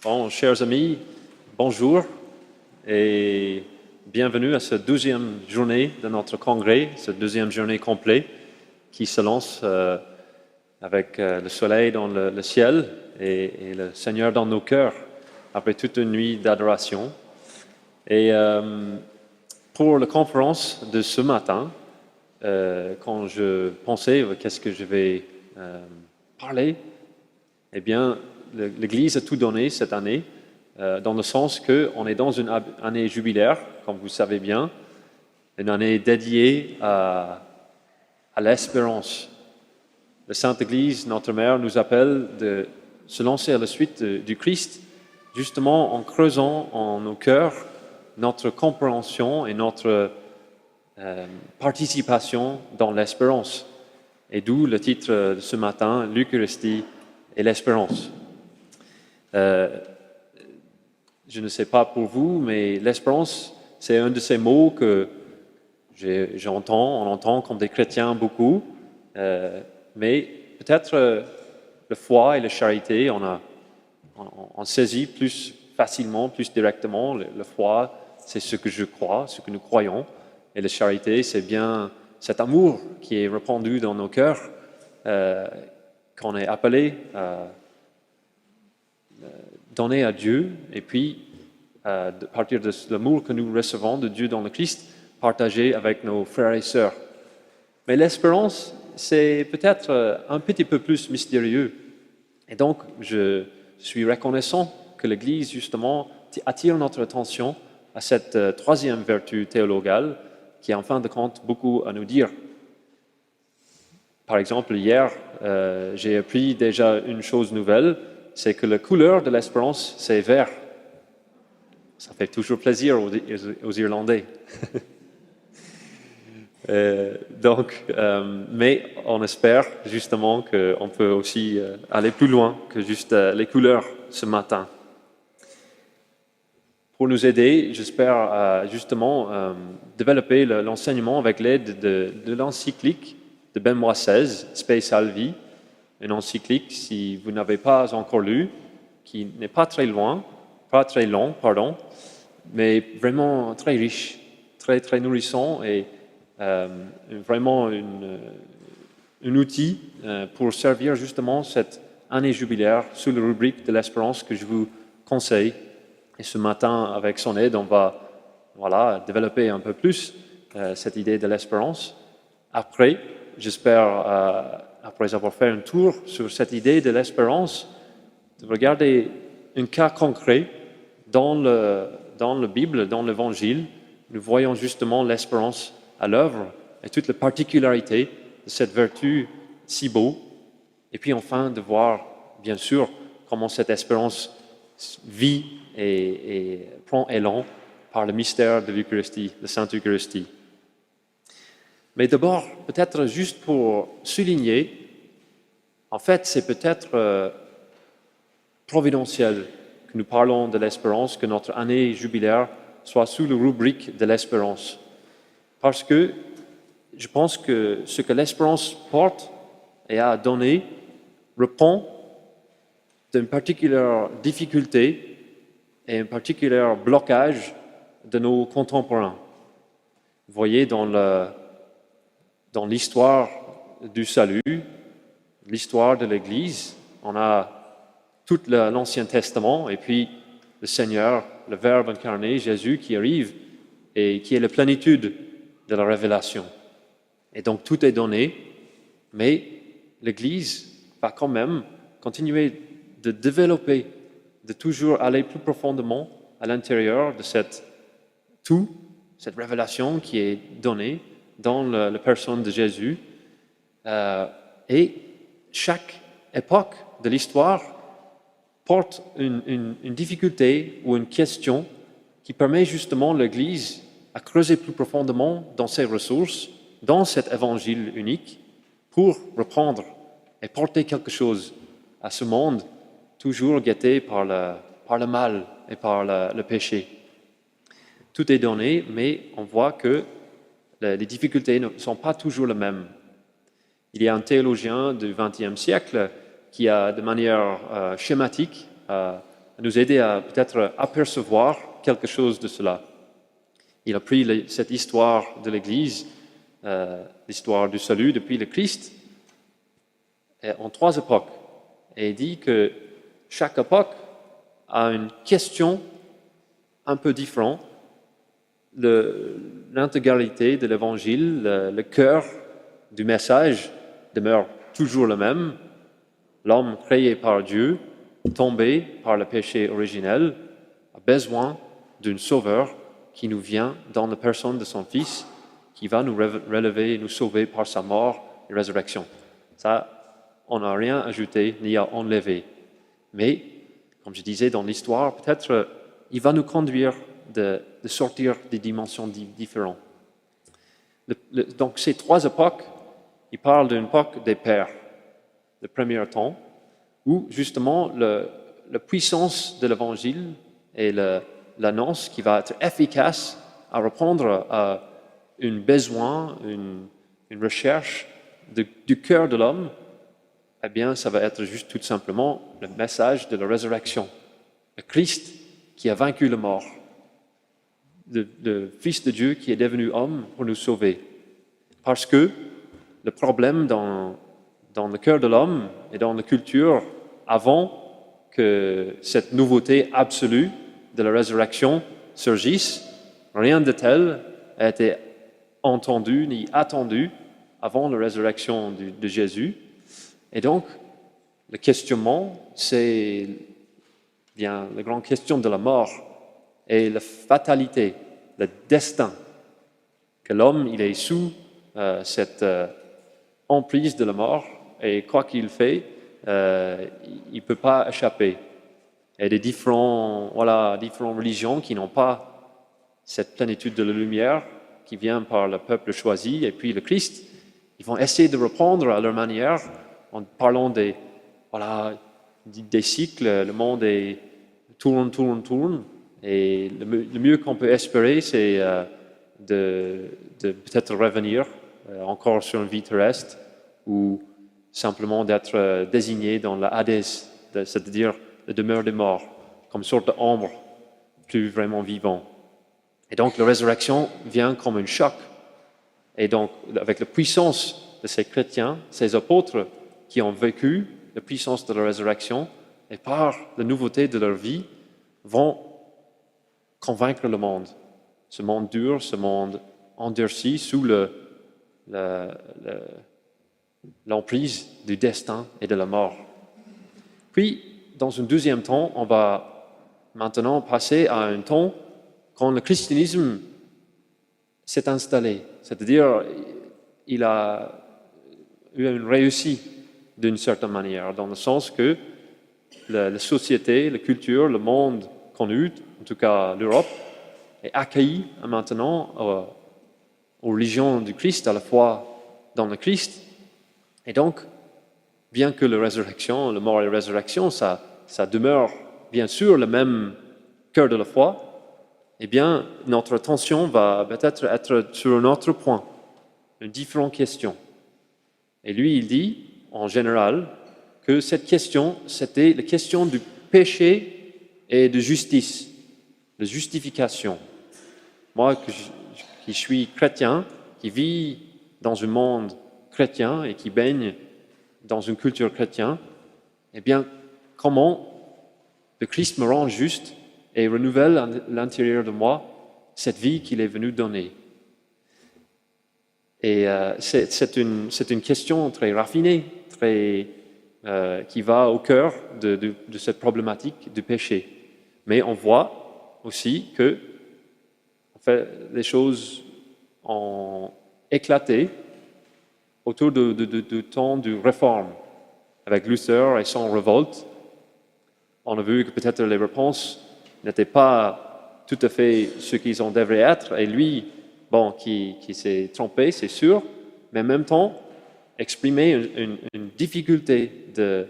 Bon, chers amis, bonjour et bienvenue à cette deuxième journée de notre congrès, cette deuxième journée complète qui se lance avec le soleil dans le ciel et le Seigneur dans nos cœurs après toute une nuit d'adoration. Et pour la conférence de ce matin, quand je pensais qu'est-ce que je vais parler, eh bien, l'Église a tout donné cette année, dans le sens qu'on est dans une année jubilaire, comme vous savez bien, une année dédiée à l'espérance. La Sainte Église, notre Mère, nous appelle de se lancer à la suite du Christ, justement en creusant en nos cœurs notre compréhension et notre participation dans l'espérance. Et d'où le titre de ce matin, l'Eucharistie et l'espérance. Je ne sais pas pour vous, mais l'espérance, c'est un de ces mots que on entend comme des chrétiens beaucoup, mais peut-être la foi et la charité, on saisit plus facilement, plus directement. La foi, c'est ce que je crois, ce que nous croyons, et la charité, c'est bien cet amour qui est répandu dans nos cœurs, qu'on est appelé à donner à Dieu, et puis, à partir de l'amour que nous recevons de Dieu dans le Christ, partager avec nos frères et sœurs. Mais l'espérance, c'est peut-être un petit peu plus mystérieux. Et donc, je suis reconnaissant que l'Église, justement, attire notre attention à cette troisième vertu théologale qui a, en fin de compte, beaucoup à nous dire. Par exemple, hier, j'ai appris déjà une chose nouvelle, c'est que la couleur de l'espérance, c'est vert. Ça fait toujours plaisir aux Irlandais. Mais on espère justement qu'on peut aussi aller plus loin que juste les couleurs ce matin. Pour nous aider, j'espère justement développer l'enseignement avec l'aide de l'encyclique de Benoît XVI, Spe Salvi, une encyclique, si vous n'avez pas encore lu, qui n'est pas très long, mais vraiment très riche, très, très nourrissant et vraiment un outil pour servir justement cette année jubilaire sous la rubrique de l'espérance que je vous conseille. Et ce matin, avec son aide, on va développer un peu plus cette idée de l'espérance. Après, j'espère, après avoir fait un tour sur cette idée de l'espérance, de regarder un cas concret dans la Bible, dans l'Évangile. Nous voyons justement l'espérance à l'œuvre et toute la particularité de cette vertu si beau. Et puis enfin, de voir, bien sûr, comment cette espérance vit et prend élan par le mystère de l'Eucharistie, de Sainte Eucharistie. Mais d'abord, peut-être juste pour souligner, en fait, c'est peut-être providentiel que nous parlons de l'espérance, que notre année jubilaire soit sous la rubrique de l'espérance. Parce que je pense que ce que l'espérance porte et a à donner répond d'une particulière difficulté et un particulier blocage de nos contemporains. Vous voyez, dans l'histoire du salut, l'histoire de l'Église, on a tout l'Ancien Testament et puis le Seigneur, le Verbe incarné, Jésus, qui arrive et qui est la plénitude de la révélation. Et donc tout est donné, mais l'Église va quand même continuer de développer, de toujours aller plus profondément à l'intérieur de cette révélation qui est donnée dans la personne de Jésus. Et chaque époque de l'histoire porte une difficulté ou une question qui permet justement l'Église à creuser plus profondément dans ses ressources, dans cet évangile unique, pour reprendre et porter quelque chose à ce monde toujours guetté par le mal et par le péché. Tout est donné, mais on voit que les difficultés ne sont pas toujours les mêmes. Il y a un théologien du XXe siècle qui a, de manière schématique, nous aider à peut-être apercevoir quelque chose de cela. Il a pris cette histoire de l'Église, l'histoire du salut depuis le Christ, en 3 époques, et dit que chaque époque a une question un peu différente. L'intégralité de l'Évangile, le cœur du message demeure toujours le même. L'homme créé par Dieu, tombé par le péché originel, a besoin d'un sauveur qui nous vient dans la personne de son Fils, qui va nous relever et nous sauver par sa mort et résurrection. Ça, on n'a rien ajouté ni à enlever. Mais, comme je disais dans l'histoire, peut-être il va nous conduire de sortir des dimensions différentes. Donc, ces 3 époques, il parle d'une époque des pères, le premier temps, où justement la puissance de l'Évangile et l'annonce qui va être efficace à répondre à un besoin, une recherche du cœur de l'homme, eh bien, ça va être juste tout simplement le message de la résurrection. Le Christ qui a vaincu la mort. Le Fils de Dieu qui est devenu homme pour nous sauver. Parce que le problème dans le cœur de l'homme et dans la culture, avant que cette nouveauté absolue de la résurrection surgisse, rien de tel a été entendu ni attendu avant la résurrection de Jésus. Et donc, le questionnement, c'est bien la grande question de la mort et la fatalité, le destin, que l'homme il est sous cette emprise de la mort, et quoi qu'il fait, il ne peut pas échapper. Et des différentes religions qui n'ont pas cette plénitude de la lumière qui vient par le peuple choisi, et puis le Christ, ils vont essayer de reprendre à leur manière, en parlant des cycles, le monde tourne, et le mieux qu'on peut espérer, c'est de peut-être revenir encore sur une vie terrestre, ou simplement d'être désigné dans la Hadès, c'est-à-dire la demeure des morts, comme sorte d'ombre, plus vraiment vivant. Et donc la résurrection vient comme un choc. Et donc, avec la puissance de ces chrétiens, ces apôtres qui ont vécu la puissance de la résurrection, et par la nouveauté de leur vie, vont convaincre le monde. Ce monde dur, ce monde endurci sous l'emprise du destin et de la mort. Puis, dans un deuxième temps, on va maintenant passer à un temps quand le christianisme s'est installé. C'est-à-dire, il a eu une réussite d'une certaine manière, dans le sens que la société, la culture, le monde connu, en tout cas l'Europe, est accueilli maintenant aux religions du Christ, à la foi dans le Christ. Et donc, bien que la résurrection, la mort et la résurrection, ça demeure bien sûr le même cœur de la foi, eh bien, notre attention va peut-être être sur un autre point, une différente question. Et lui, il dit, en général, que cette question, c'était la question du péché et de justice, de justification. Moi, qui suis chrétien, qui vis dans un monde chrétien et qui baigne dans une culture chrétienne, eh bien, comment le Christ me rend juste et renouvelle à l'intérieur de moi cette vie qu'il est venu donner. Et c'est une question très raffinée, qui va au cœur de cette problématique du péché. Mais on voit aussi que en fait, les choses ont éclaté autour du temps de réforme, avec Luther et son révolte. On a vu que peut-être les réponses n'étaient pas tout à fait ce qu'ils en devraient être, et lui, qui s'est trompé, c'est sûr, mais en même temps, exprimer une difficulté de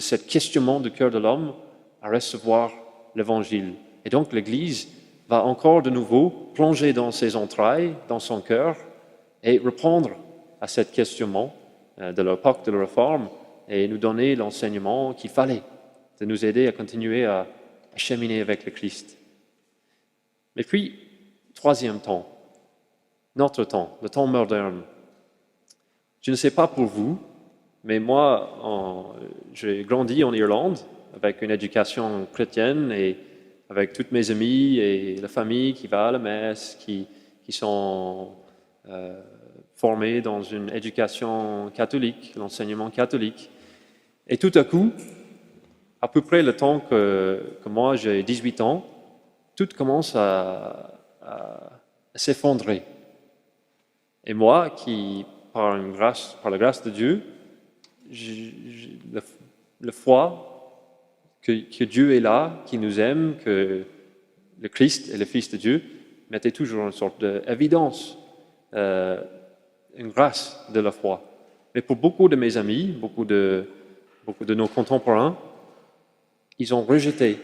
cet questionnement du cœur de l'homme à recevoir l'Évangile. Et donc l'Église va encore de nouveau plonger dans ses entrailles, dans son cœur, et répondre à cet questionnement de l'époque de la Réforme et nous donner l'enseignement qu'il fallait, de nous aider à continuer à cheminer avec le Christ. Mais puis, troisième temps, notre temps, le temps moderne. Je ne sais pas pour vous, mais moi, j'ai grandi en Irlande avec une éducation chrétienne et avec toutes mes amies et la famille qui va à la messe, qui sont formés dans une éducation catholique, l'enseignement catholique. Et tout à coup, à peu près le temps que moi j'ai 18 ans, tout commence à s'effondrer. Et moi, qui, par la grâce de Dieu, le foi que Dieu est là, qui nous aime, que le Christ est le Fils de Dieu, mettait toujours une sorte d'évidence, une grâce de la foi. Mais pour beaucoup de mes amis, beaucoup de nos contemporains, ils ont rejeté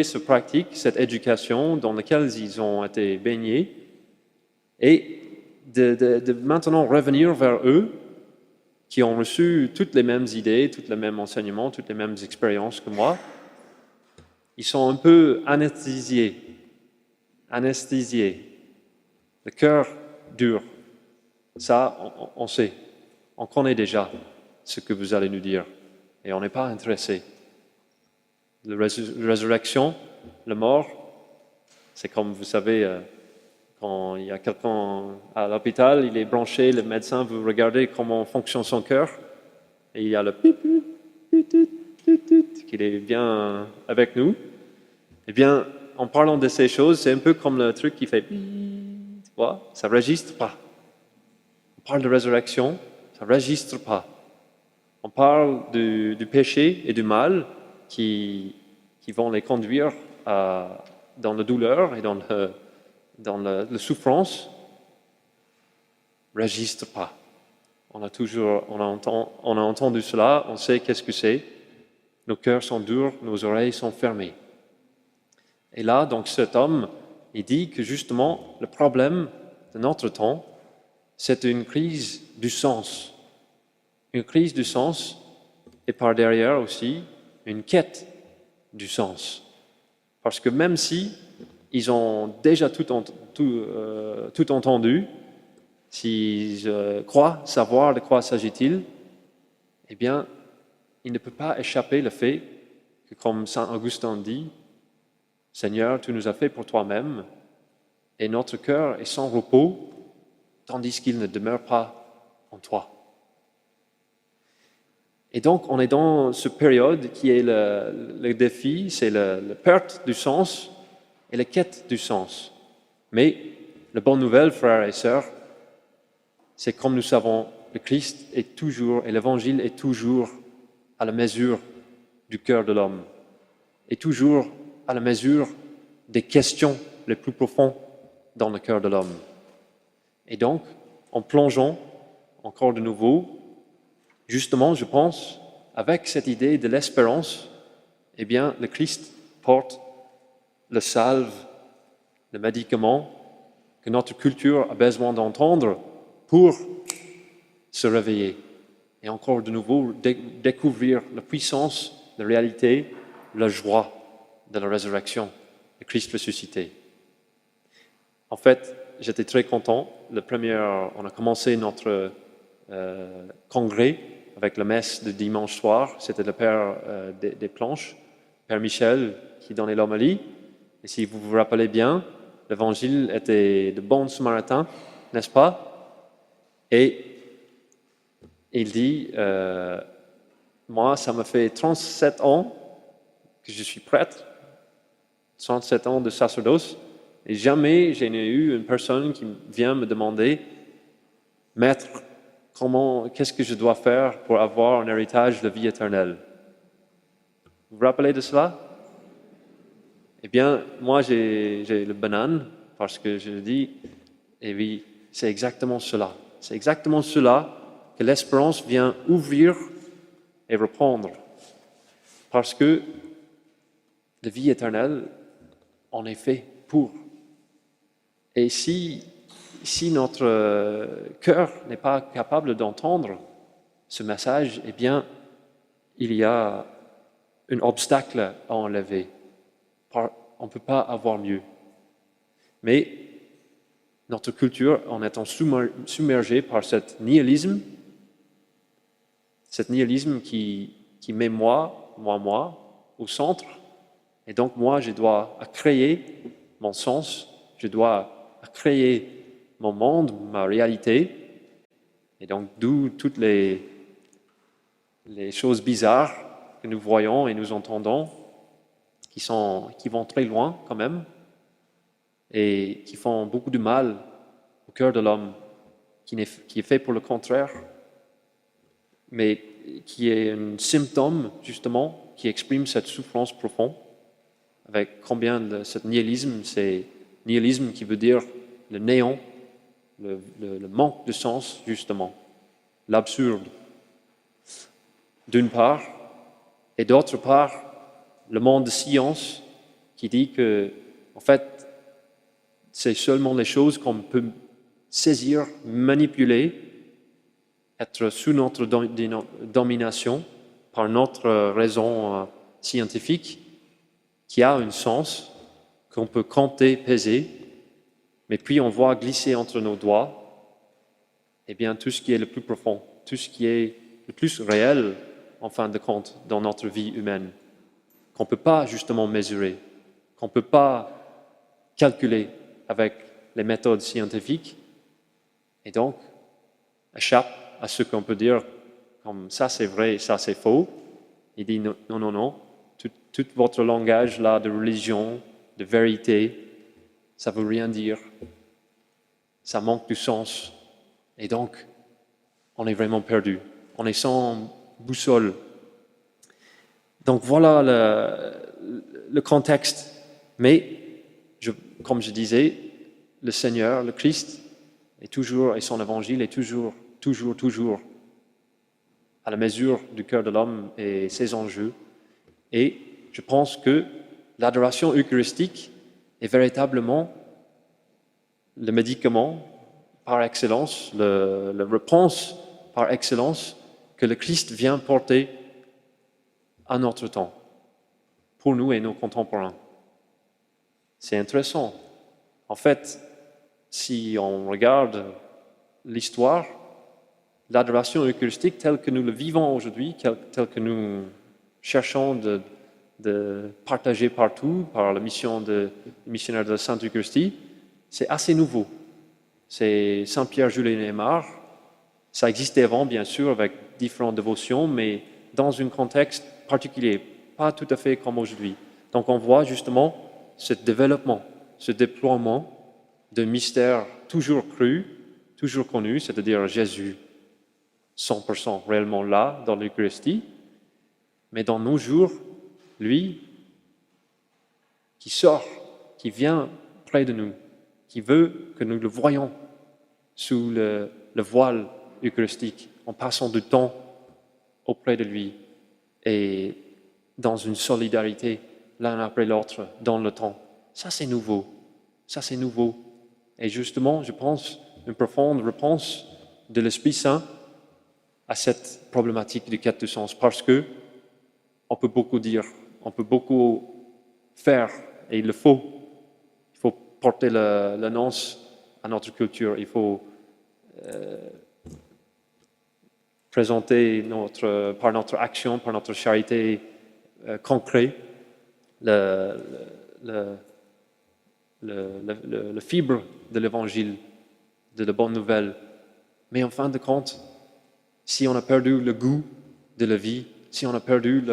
cette pratique, cette éducation dans laquelle ils ont été baignés, et de maintenant revenir vers eux, qui ont reçu toutes les mêmes idées, tous les mêmes enseignements, toutes les mêmes expériences que moi, ils sont un peu anesthésiés, le cœur dur. Ça, on sait, on connaît déjà ce que vous allez nous dire, et on n'est pas intéressé. La résurrection, la mort, c'est comme vous savez, quand il y a quelqu'un à l'hôpital, il est branché, le médecin veut regarder comment fonctionne son cœur, et il y a le qu'il est bien avec nous. Eh bien, en parlant de ces choses, c'est un peu comme le truc qui fait, tu vois, ça ne registre pas. On parle de résurrection, ça ne registre pas. On parle du péché et du mal qui vont les conduire dans la douleur et dans la souffrance, ne registre pas. On a entendu cela, on sait qu'est-ce que c'est. Nos cœurs sont durs, nos oreilles sont fermées. Et là, donc, cet homme, il dit que justement, le problème de notre temps, c'est une crise du sens. Une crise du sens et par derrière aussi une quête du sens. Parce que même si ils ont déjà tout entendu, s'ils croient savoir de quoi s'agit-il, eh bien, il ne peut pas échapper le fait que, comme Saint Augustin dit, Seigneur, tu nous as fait pour toi-même, et notre cœur est sans repos, tandis qu'il ne demeure pas en toi. Et donc, on est dans cette période qui est le défi, c'est la perte du sens et la quête du sens. Mais la bonne nouvelle, frères et sœurs, c'est comme nous savons, le Christ est toujours, et l'Évangile est toujours à la mesure du cœur de l'homme, et toujours à la mesure des questions les plus profondes dans le cœur de l'homme. Et donc, en plongeant encore de nouveau, justement, je pense, avec cette idée de l'espérance, eh bien, le Christ porte le salve, le médicament que notre culture a besoin d'entendre pour se réveiller et encore de nouveau découvrir la puissance, la réalité, la joie de la résurrection, de Christ ressuscité. En fait, j'étais très content. On a commencé notre congrès avec la messe de dimanche soir. C'était le Père des Planches, Père Michel, qui donnait l'homélie. Et si vous vous rappelez bien, l'évangile était de bon samaritain, n'est-ce pas? Et il dit, moi, ça me fait 37 ans que je suis prêtre, 37 ans de sacerdoce, et jamais je n'ai eu une personne qui vient me demander, Maître, qu'est-ce que je dois faire pour avoir un héritage de vie éternelle? Vous vous rappelez de cela? Eh bien, moi, j'ai le banane, parce que je dis, eh oui, c'est exactement cela. C'est exactement cela que l'espérance vient ouvrir et reprendre. Parce que la vie éternelle, en est fait pour. Et si notre cœur n'est pas capable d'entendre ce message, eh bien, il y a un obstacle à enlever. On ne peut pas avoir mieux. Mais notre culture, en étant submergée par cet nihilisme qui met moi, au centre, et donc moi, je dois créer mon sens, je dois créer mon monde, ma réalité, et donc d'où toutes les choses bizarres que nous voyons et nous entendons, qui vont très loin quand même, et qui font beaucoup de mal au cœur de l'homme, qui est fait pour le contraire, mais qui est un symptôme, justement, qui exprime cette souffrance profonde, avec combien de ce nihilisme, c'est nihilisme qui veut dire le néant, le manque de sens, justement, l'absurde, d'une part, et d'autre part, le monde de science qui dit que, en fait, c'est seulement les choses qu'on peut saisir, manipuler, être sous notre domination par notre raison scientifique, qui a un sens, qu'on peut compter, peser, mais puis on voit glisser entre nos doigts, eh bien, tout ce qui est le plus profond, tout ce qui est le plus réel, en fin de compte, dans notre vie humaine, qu'on ne peut pas justement mesurer, qu'on ne peut pas calculer avec les méthodes scientifiques, et donc échappe à ce qu'on peut dire comme ça c'est vrai et ça c'est faux. Il dit non, non, non, tout votre langage là de religion, de vérité, ça ne veut rien dire, ça manque du sens, et donc on est vraiment perdu, on est sans boussole. Donc voilà le contexte, mais comme je disais, le Seigneur, le Christ, est toujours, et son évangile est toujours à la mesure du cœur de l'homme et ses enjeux. Et je pense que l'adoration eucharistique est véritablement le médicament par excellence, la réponse par excellence que le Christ vient porter à notre temps, pour nous et nos contemporains. C'est intéressant. En fait, si on regarde l'histoire, l'adoration eucharistique telle que nous le vivons aujourd'hui, telle que nous cherchons de partager partout par la mission de missionnaire de la Sainte Eucharistie, c'est assez nouveau. C'est Saint-Pierre Jules Aymar. Ça existait avant, bien sûr, avec différentes dévotions, mais dans un contexte particulier, pas tout à fait comme aujourd'hui. Donc on voit justement ce développement, ce déploiement de mystères toujours crus, toujours connus, c'est-à-dire Jésus 100% réellement là dans l'Eucharistie, mais dans nos jours, lui, qui sort, qui vient près de nous, qui veut que nous le voyions sous le voile eucharistique, en passant du temps auprès de lui et dans une solidarité l'un après l'autre dans le temps. Ça, c'est nouveau. Ça, c'est nouveau. Et justement, je pense, une profonde réponse de l'Esprit Saint à cette problématique de quête de sens, parce que on peut beaucoup dire, on peut beaucoup faire, et il le faut. Il faut porter l'annonce à notre culture, il faut présenter par notre action, par notre charité concrète, le fibre de l'évangile, de la bonne nouvelle. Mais en fin de compte, si on a perdu le goût de la vie, si on a perdu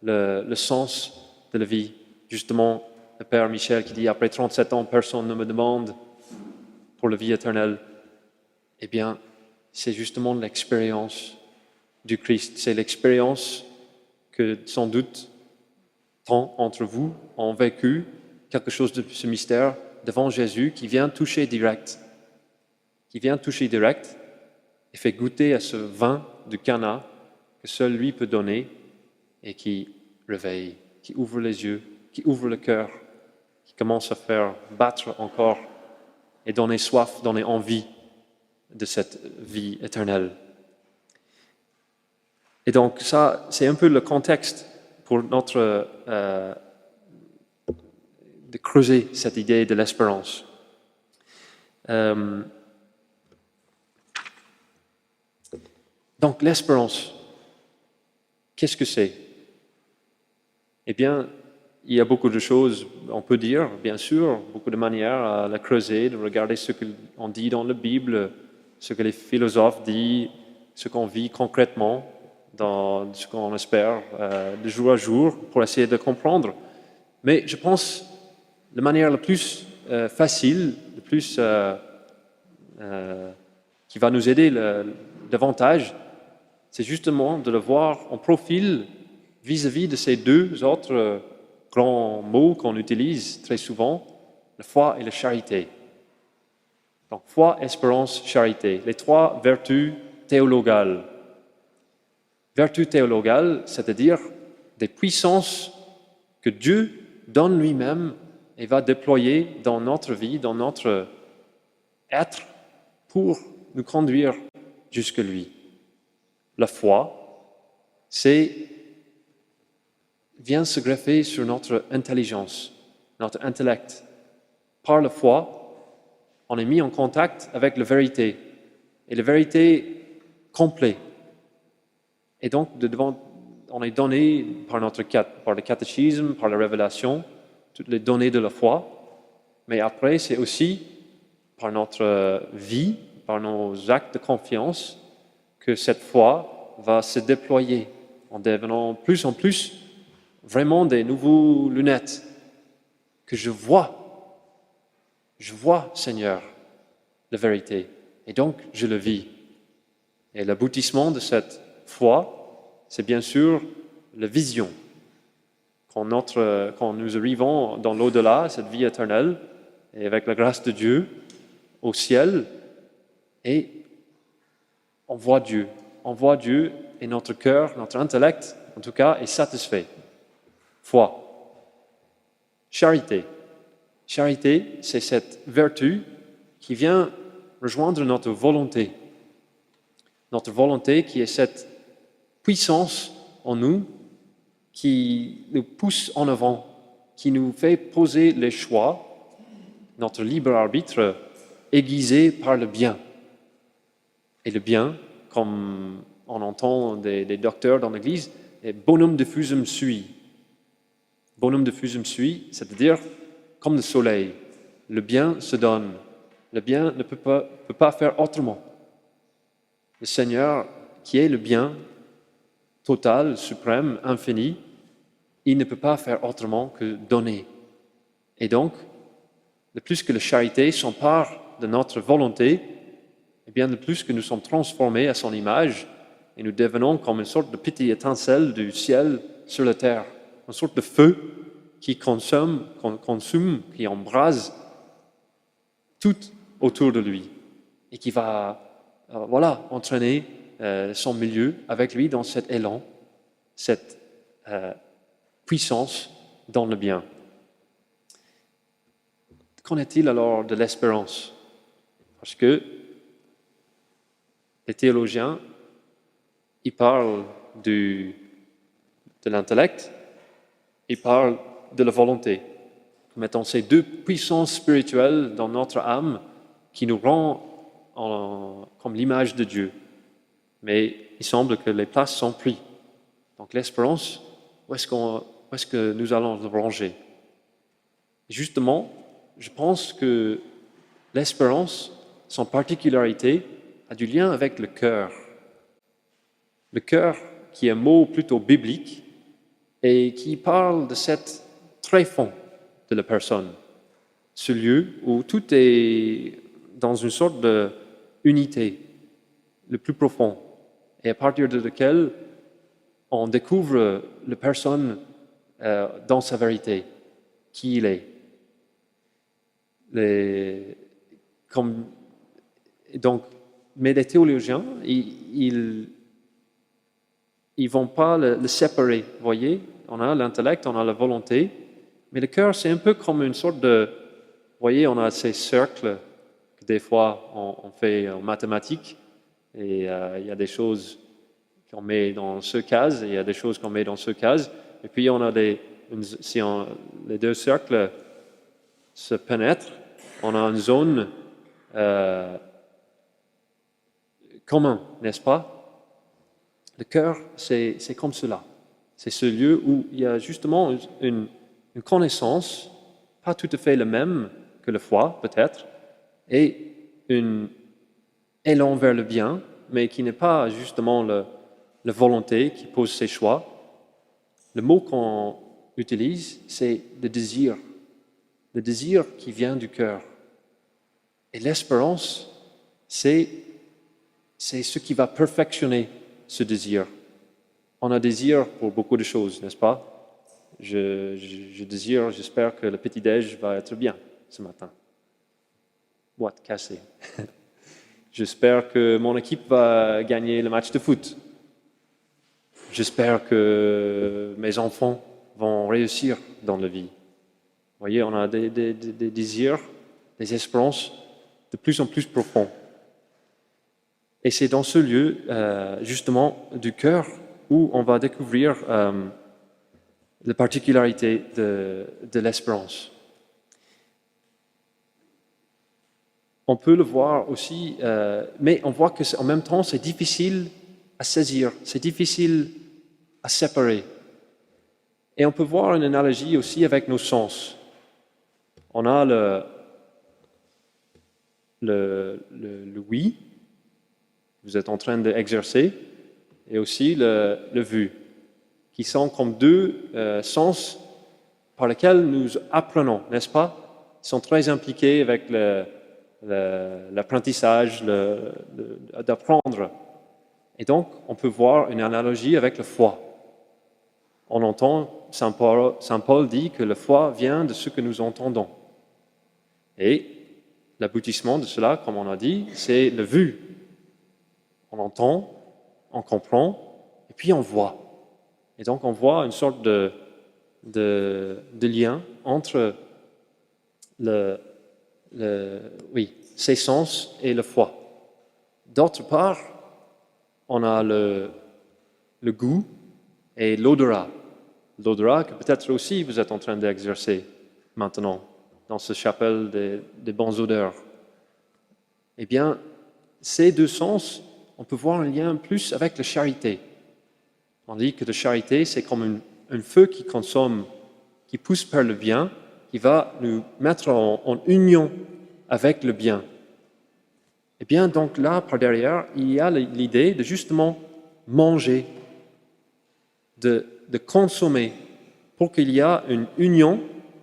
le sens de la vie, justement, le Père Michel qui dit « Après 37 ans, personne ne me demande pour la vie éternelle », eh bien, c'est justement l'expérience du Christ. C'est l'expérience que, sans doute, tant d'entre vous ont vécu quelque chose de ce mystère devant Jésus qui vient toucher direct, et fait goûter à ce vin de Cana que seul lui peut donner et qui réveille, qui ouvre les yeux, qui ouvre le cœur, qui commence à faire battre encore et donner soif, donner envie de cette vie éternelle. Et donc ça, c'est un peu le contexte pour de creuser cette idée de l'espérance. Donc l'espérance, qu'est-ce que c'est? Eh bien, il y a beaucoup de choses, on peut dire, bien sûr, beaucoup de manières à la creuser, de regarder ce qu'on dit dans la Bible, ce que les philosophes disent, ce qu'on vit concrètement, dans ce qu'on espère de jour à jour, pour essayer de comprendre. Mais je pense la manière la plus facile, la plus qui va nous aider davantage, c'est justement de le voir en profil vis-à-vis de ces deux autres grands mots qu'on utilise très souvent, la foi et la charité. Donc foi, espérance, charité, les trois vertus théologales. Vertus théologales, c'est-à-dire des puissances que Dieu donne lui-même et va déployer dans notre vie, dans notre être, pour nous conduire jusque lui. La foi, vient se greffer sur notre intelligence, notre intellect. Par la foi, on est mis en contact avec la vérité, et la vérité complète. Et donc, on est donné par le catéchisme, par la révélation, toutes les données de la foi, mais après, c'est aussi par notre vie, par nos actes de confiance, que cette foi va se déployer en devenant plus en plus vraiment des nouveaux lunettes, que je vois, Seigneur, la vérité, et donc je le vis. Et l'aboutissement de cette foi, c'est bien sûr la vision. Quand nous arrivons dans l'au-delà, cette vie éternelle, et avec la grâce de Dieu, au ciel, et on voit Dieu et notre cœur, notre intellect, en tout cas, est satisfait. Foi. Charité. Charité, c'est cette vertu qui vient rejoindre notre volonté. Notre volonté qui est cette puissance en nous qui nous pousse en avant, qui nous fait poser les choix, notre libre arbitre aiguisé par le bien. Et le bien, comme on entend des docteurs dans l'Église, est bonum diffusum sui. Bonum diffusum sui, c'est-à-dire comme le soleil. Le bien se donne. Le bien ne peut pas faire autrement. Le Seigneur, qui est le bien total, suprême, infini, il ne peut pas faire autrement que donner. Et donc, de plus que la charité s'empare de notre volonté, et bien de plus que nous sommes transformés à son image, et nous devenons comme une sorte de petite étincelle du ciel sur la terre, une sorte de feu qui consume, qui embrase tout autour de lui, et qui va entraîner son milieu avec lui dans cet élan, cette puissance dans le bien. Qu'en est-il alors de l'espérance? Parce que les théologiens, ils parlent de l'intellect, ils parlent de la volonté, comme étant ces deux puissances spirituelles dans notre âme qui nous rend comme l'image de Dieu. Mais il semble que les places sont prises. Donc l'espérance, où est-ce que nous allons le ranger? Justement, je pense que l'espérance, son particularité, a du lien avec le cœur. Le cœur, qui est un mot plutôt biblique et qui parle de cet tréfonds de la personne, ce lieu où tout est dans une sorte d'unité, le plus profond, et à partir de lequel on découvre la personne dans sa vérité, qui il est. Mais les théologiens, ils vont pas le séparer, vous voyez? On a l'intellect, on a la volonté, mais le cœur, c'est un peu comme une sorte de... Vous voyez, on a ces cercles que des fois on fait en mathématiques, et il y a des choses qu'on met dans ce case, et il y a des choses qu'on met dans ce case. Et puis on a si les deux cercles se pénètrent, on a une zone commune, n'est-ce pas? Le cœur, c'est comme cela. C'est ce lieu où il y a justement une connaissance, pas tout à fait la même que le foie, peut-être, et une élan vers le bien, mais qui n'est pas justement la volonté qui pose ses choix. Le mot qu'on utilise, c'est le désir qui vient du cœur. Et l'espérance, c'est ce qui va perfectionner ce désir. On a désir pour beaucoup de choses, n'est-ce pas? J'espère que le petit-déj va être bien ce matin. Boîte cassée. J'espère que mon équipe va gagner le match de foot. J'espère que mes enfants vont réussir dans la vie. Vous voyez, on a des désirs, des espérances de plus en plus profonds. Et c'est dans ce lieu, justement, du cœur, où on va découvrir la particularité de l'espérance. On peut le voir aussi, mais on voit qu'en même temps, c'est difficile à saisir, c'est difficile à séparer. Et on peut voir une analogie aussi avec nos sens. On a le oui, vous êtes en train d'exercer, et aussi le vu, qui sont comme deux sens par lesquels nous apprenons, n'est-ce pas? Ils sont très impliqués avec l'apprentissage, d'apprendre. Et donc, on peut voir une analogie avec le foie. On entend, Saint Paul dit que le foie vient de ce que nous entendons. Et l'aboutissement de cela, comme on a dit, c'est le vu. On entend, on comprend, et puis on voit. Et donc, on voit une sorte de lien entre ses sens et le foie. D'autre part, on a le goût et l'odorat. L'odorat que peut-être aussi vous êtes en train d'exercer maintenant dans ce chapelle des bonnes odeurs. Eh bien, ces deux sens, on peut voir un lien plus avec la charité. On dit que la charité, c'est comme un feu qui consomme, qui pousse vers le bien, qui va nous mettre en union avec le bien. Eh bien, donc là, par derrière, il y a l'idée de justement manger, de consommer, pour qu'il y ait une union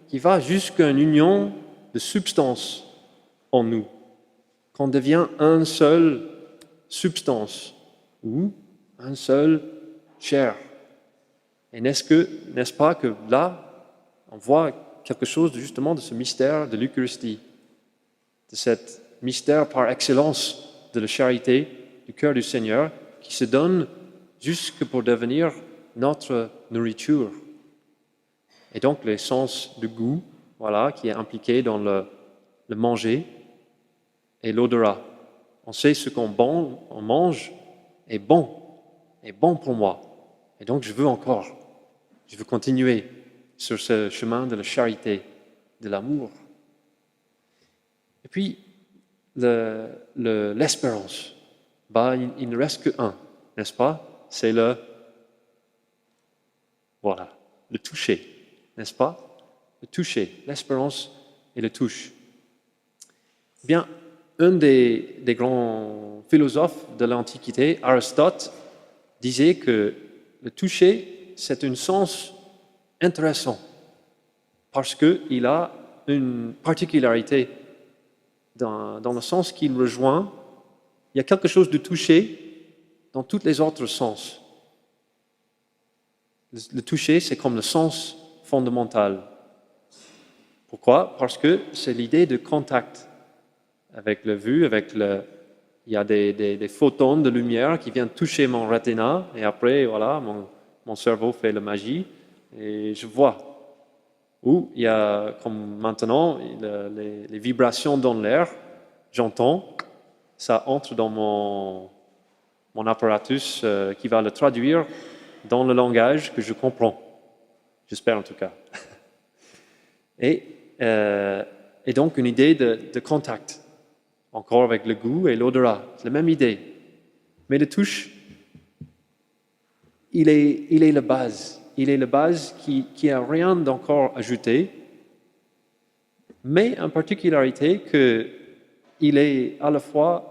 qui va jusqu'à une union de substance en nous, qu'on devient un seul substance ou un seul chair. Et n'est-ce pas que là, on voit quelque chose justement de ce mystère de l'Eucharistie, de cet mystère par excellence de la charité du cœur du Seigneur qui se donne jusque pour devenir notre nourriture. Et donc, le sens du goût, voilà, qui est impliqué dans le manger, et l'odorat. On sait ce qu'on mange est bon pour moi. Et donc, je veux encore. Je veux continuer sur ce chemin de la charité, de l'amour. Et puis, l'espérance. Il ne reste qu'un, n'est-ce pas? C'est le toucher, n'est-ce pas? Le toucher, l'espérance et le touche. Eh bien, un des grands philosophes de l'Antiquité, Aristote, disait que le toucher, c'est un sens intéressant parce qu'il a une particularité dans le sens qu'il rejoint. Il y a quelque chose de touché dans tous les autres sens. Le toucher, c'est comme le sens fondamental. Pourquoi? Parce que c'est l'idée de contact avec le vu, il y a des photons de lumière qui viennent toucher mon rétina, et après, voilà, mon cerveau fait la magie, et je vois. Ou il y a, comme maintenant, les vibrations dans l'air, j'entends, ça entre dans mon apparatus qui va le traduire dans le langage que je comprends. J'espère en tout cas. Et donc une idée de contact, encore avec le goût et l'odorat, c'est la même idée. Mais le touche, il est la base. Il est la base qui n'a rien d'encore ajouté, mais en particularité qu'il est à la fois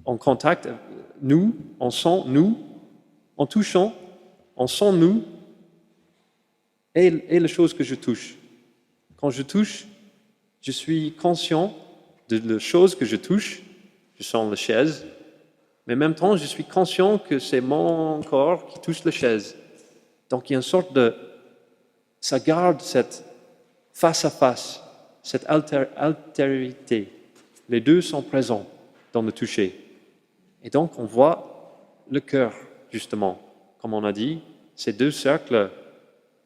en contact, nous, on sent nous, en touchant, on sent nous, et les choses que je touche. Quand je touche, je suis conscient de les choses que je touche, je sens la chaise, mais en même temps, je suis conscient que c'est mon corps qui touche la chaise. Donc il y a une sorte de... Ça garde cette face-à-face, cette altérité. Les deux sont présents dans le toucher. Et donc on voit le cœur, justement. Comme on a dit, ces deux cercles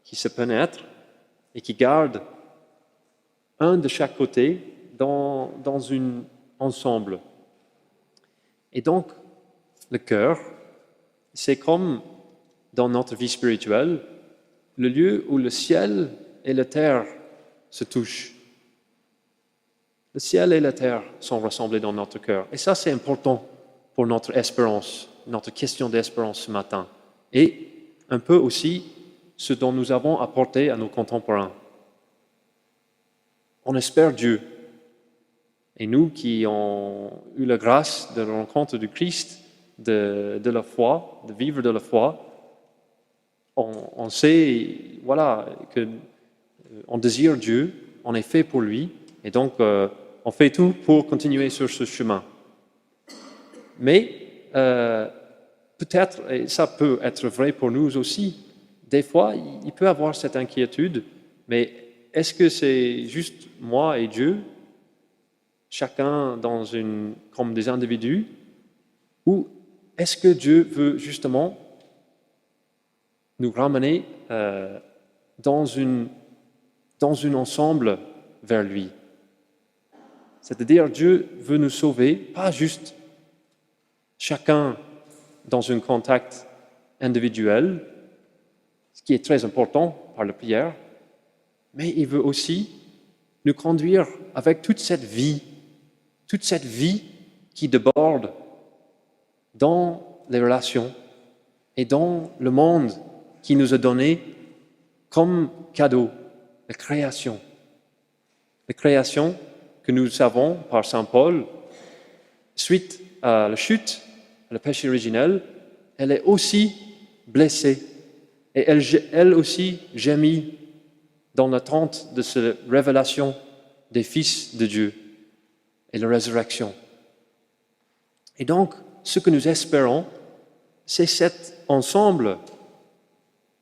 qui se pénètrent et qui gardent un de chaque côté dans un ensemble. Et donc, le cœur, c'est comme dans notre vie spirituelle, le lieu où le ciel et la terre se touchent. Le ciel et la terre sont rassemblés dans notre cœur. Et ça, c'est important pour notre espérance, notre question d'espérance ce matin. Et un peu aussi ce dont nous avons apporté à nos contemporains. On espère Dieu. Et nous qui avons eu la grâce de la rencontre du Christ, de la foi, de vivre de la foi, on sait voilà, qu'on désire Dieu, on est fait pour lui, et donc on fait tout pour continuer sur ce chemin. Mais peut-être, et ça peut être vrai pour nous aussi, des fois il peut y avoir cette inquiétude, mais est-ce que c'est juste moi et Dieu, chacun comme des individus, ou est-ce que Dieu veut justement nous ramener dans un ensemble vers lui? C'est-à-dire, Dieu veut nous sauver, pas juste chacun dans un contact individuel, ce qui est très important par la prière, mais il veut aussi nous conduire avec toute cette vie qui déborde dans les relations et dans le monde qui nous a donné comme cadeau, la création. La création que nous savons par saint Paul, suite à la chute, à le péché originel, elle est aussi blessée et elle aussi gémit dans l'attente de cette révélation des fils de Dieu et la résurrection. Et donc, ce que nous espérons, c'est cet ensemble,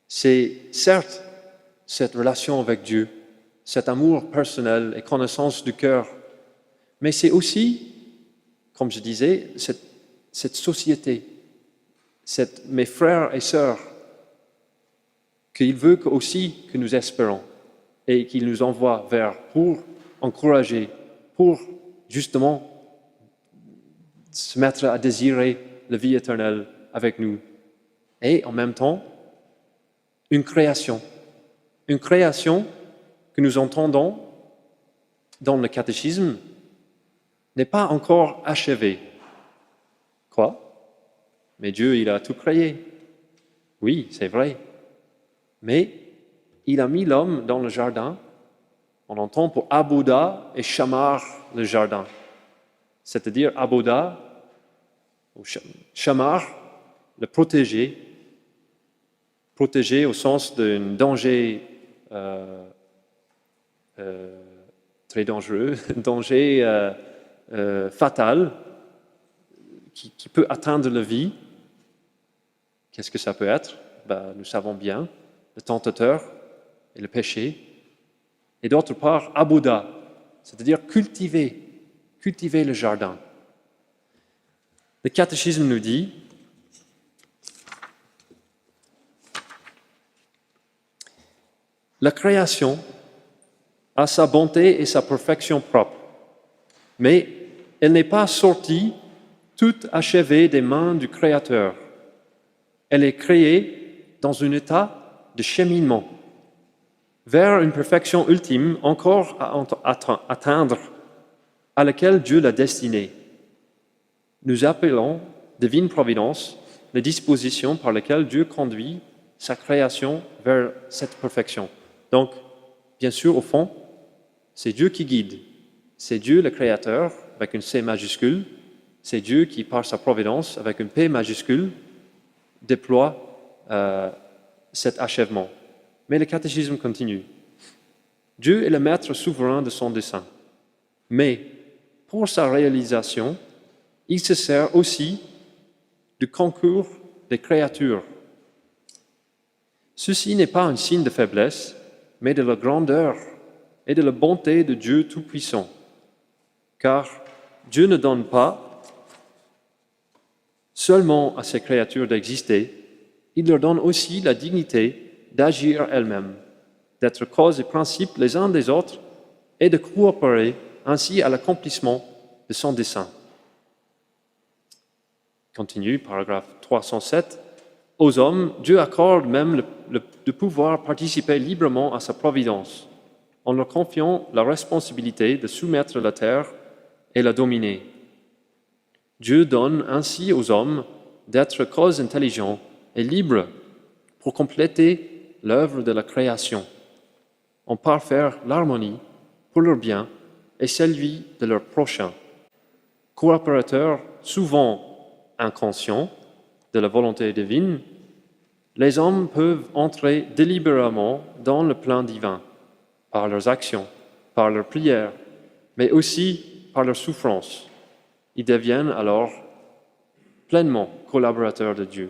c'est certes cette relation avec Dieu, cet amour personnel et connaissance du cœur, mais c'est aussi, comme je disais, cette société, mes frères et sœurs, qu'il veut aussi que nous espérons et qu'il nous envoie vers pour encourager, pour justement se mettre à désirer la vie éternelle avec nous. Et en même temps, une création que nous entendons dans le catéchisme n'est pas encore achevée. Quoi? Mais Dieu, il a tout créé. Oui, c'est vrai. Mais il a mis l'homme dans le jardin, on entend pour Abouda et Shamar le jardin. C'est-à-dire Abouda, ou Shamar, le protéger au sens d'un danger très dangereux, un danger fatal qui peut atteindre la vie. Qu'est-ce que ça peut être? Nous savons bien, le tentateur et le péché. Et d'autre part, Abouda, c'est-à-dire cultiver le jardin. Le catéchisme nous dit la création a sa bonté et sa perfection propre, mais elle n'est pas sortie tout achevé des mains du Créateur. Elle est créée dans un état de cheminement vers une perfection ultime encore à atteindre, à laquelle Dieu l'a destinée. Nous appelons divine providence les dispositions par lesquelles Dieu conduit sa création vers cette perfection. Donc, bien sûr, au fond, c'est Dieu qui guide. C'est Dieu le Créateur, avec une C majuscule. C'est Dieu qui, par sa providence, avec une P majuscule, déploie cet achèvement. Mais le catéchisme continue. Dieu est le maître souverain de son dessein. Mais, pour sa réalisation, il se sert aussi du concours des créatures. Ceci n'est pas un signe de faiblesse, mais de la grandeur et de la bonté de Dieu Tout-Puissant. Car Dieu ne donne pas seulement à ses créatures d'exister, il leur donne aussi la dignité d'agir elles-mêmes, d'être cause et principe les uns des autres et de coopérer ainsi à l'accomplissement de son dessein. Continue, paragraphe 307. Aux hommes, Dieu accorde même de pouvoir participer librement à sa providence, en leur confiant la responsabilité de soumettre la terre et la dominer. Dieu donne ainsi aux hommes d'être cause intelligents et libres pour compléter l'œuvre de la création, en parfaire l'harmonie pour leur bien et celle de leur prochain. Coopérateurs souvent inconscients de la volonté divine, les hommes peuvent entrer délibérément dans le plan divin, par leurs actions, par leurs prières, mais aussi par leurs souffrances. Ils deviennent alors pleinement collaborateurs de Dieu.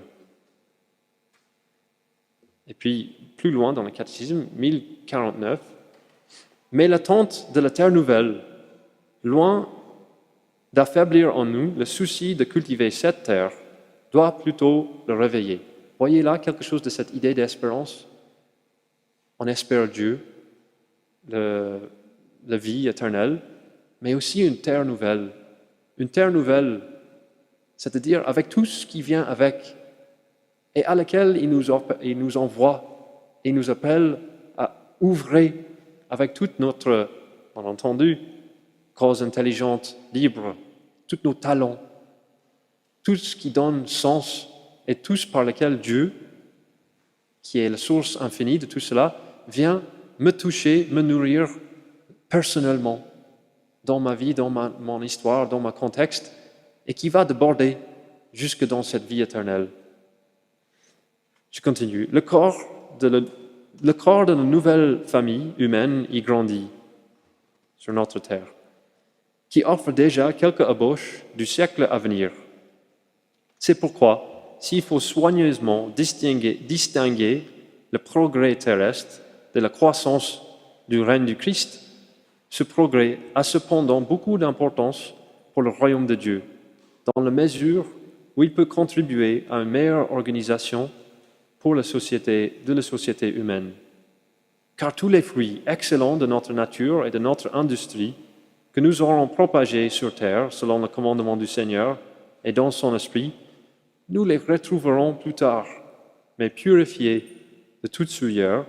Et puis, plus loin dans le catéchisme, 1049, mais l'attente de la terre nouvelle, loin d'affaiblir en nous le souci de cultiver cette terre, doit plutôt le réveiller. Voyez là quelque chose de cette idée d'espérance. On espère Dieu, la vie éternelle, mais aussi une terre nouvelle. Une terre nouvelle, c'est-à-dire avec tout ce qui vient avec, et à laquelle il nous envoie et nous appelle à ouvrir avec toute notre, on a entendu, cause intelligente, libre, tous nos talents, tout ce qui donne sens et tout ce par lequel Dieu, qui est la source infinie de tout cela, vient me toucher, me nourrir personnellement dans ma vie, dans mon histoire, dans mon contexte, et qui va déborder jusque dans cette vie éternelle. Je continue. Le corps de la nouvelle famille humaine y grandit sur notre terre, qui offre déjà quelques ébauches du siècle à venir. C'est pourquoi, s'il faut soigneusement distinguer le progrès terrestre de la croissance du règne du Christ, ce progrès a cependant beaucoup d'importance pour le royaume de Dieu, dans la mesure où il peut contribuer à une meilleure organisation pour la société humaine. Car tous les fruits excellents de notre nature et de notre industrie que nous aurons propagés sur terre selon le commandement du Seigneur et dans son esprit, nous les retrouverons plus tard, mais purifiés de toute souillure,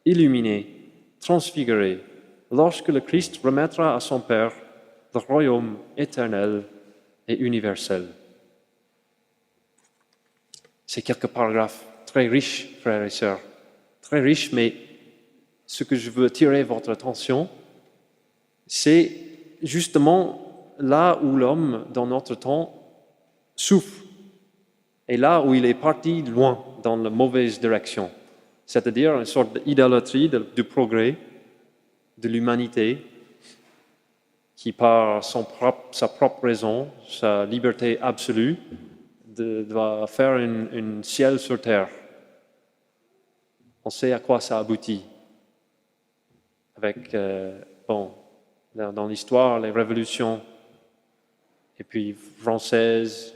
illuminés, transfigurés, lorsque le Christ remettra à son Père le royaume éternel et universel. C'est quelques paragraphes très riches, frères et sœurs, très riches, mais ce que je veux attirer votre attention, c'est justement là où l'homme, dans notre temps, souffre, et là où il est parti loin, dans la mauvaise direction, c'est-à-dire une sorte d'idolâtrie du progrès, de l'humanité, qui par sa propre raison, sa liberté absolue, doit faire un ciel sur terre. On sait à quoi ça aboutit. Avec, dans l'histoire, les révolutions, et puis françaises,